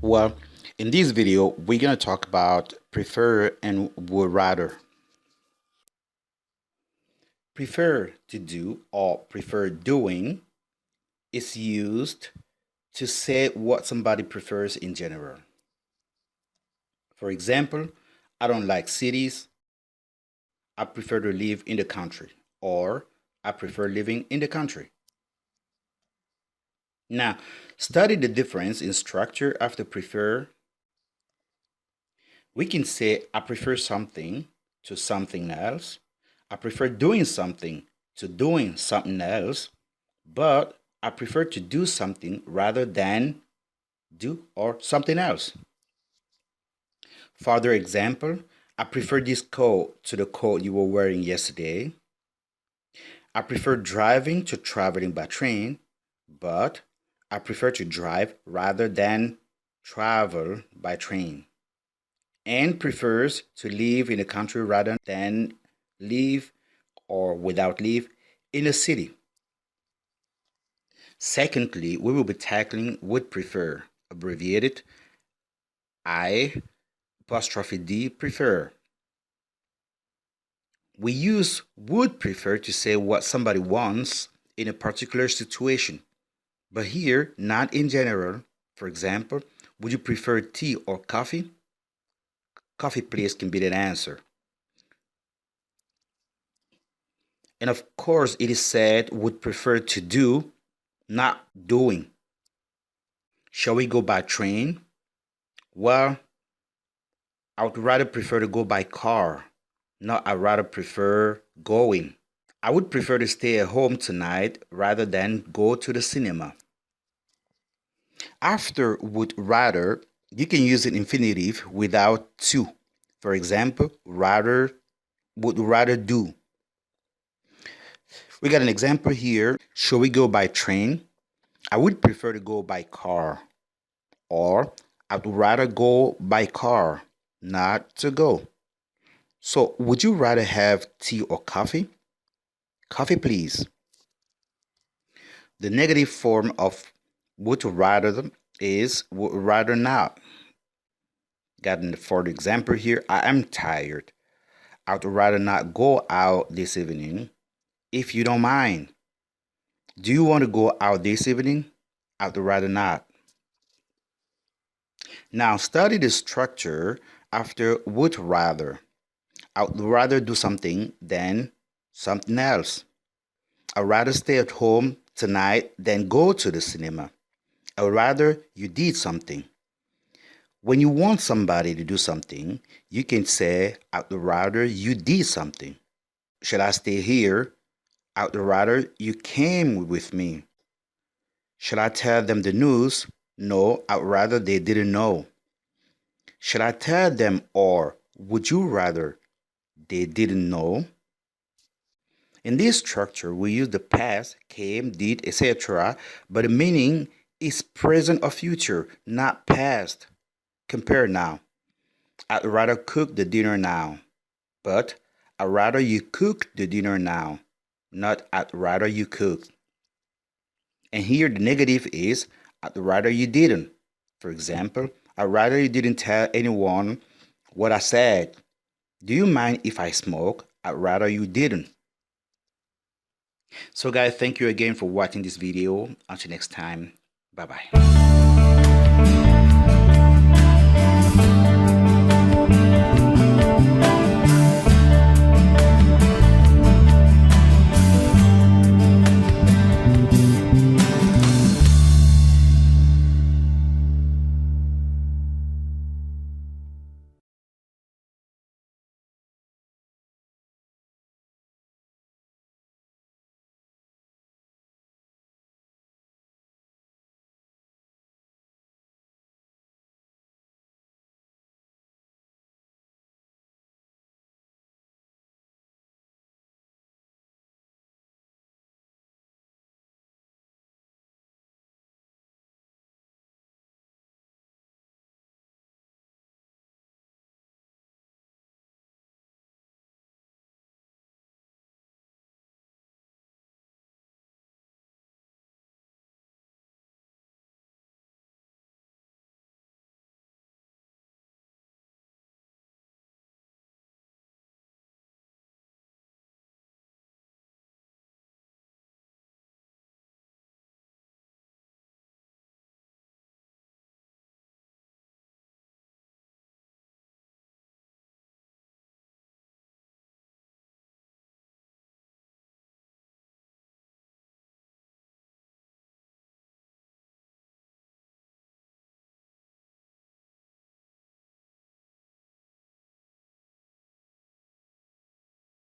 Well, in this video, we're going to talk about prefer and would rather. Prefer to do or prefer doing is used to say what somebody prefers in general. For example, I don't like cities. I prefer to live in the country, or I prefer living in the country. Now, study the difference in structure after prefer. We can say I prefer something to something else. I prefer doing something to doing something else, but I prefer to do something rather than do or something else. Further example, I prefer this coat to the coat you were wearing yesterday. I prefer driving to traveling by train, but I prefer to drive rather than travel by train. And prefers to live in a country rather than live or without live in a city. Secondly, we will be tackling would prefer, abbreviated I apostrophe D prefer. We use would prefer to say what somebody wants in a particular situation, but here, not in general. For example, would you prefer tea or coffee? Coffee, please, can be the answer. And of course, it is said would prefer to do, not doing. Shall we go by train? Well, I would rather prefer to go by car. Not I'd rather prefer going. I would prefer to stay at home tonight rather than go to the cinema. After would rather, you can use an infinitive without to. For example, rather would rather do. We got an example here. Shall we go by train? I would prefer to go by car. Or I'd rather go by car, not to go. So, would you rather have tea or coffee? Coffee, please. The negative form of would rather is would rather not. Got an further example here. I am tired. I'd rather not go out this evening. If you don't mind, do you want to go out this evening? I'd rather not. Now, study the structure after would rather. I would rather do something than something else. I'd rather stay at home tonight than go to the cinema. I'd rather you did something. When you want somebody to do something, you can say, I'd rather you did something. Should I stay here? I'd rather you came with me. Should I tell them the news? No, I'd rather they didn't know. Should I tell them, or would you rather they didn't know? In this structure, we use the past, came, did, etc., but the meaning is present or future, not past. Compare now. I'd rather cook the dinner now, but I'd rather you cook the dinner now, not I'd rather you cook. And here the negative is I'd rather you didn't. For example, I'd rather you didn't tell anyone what I said. Do you mind if I smoke? I'd rather you didn't. So guys, thank you again for watching this video. Until next time, bye bye.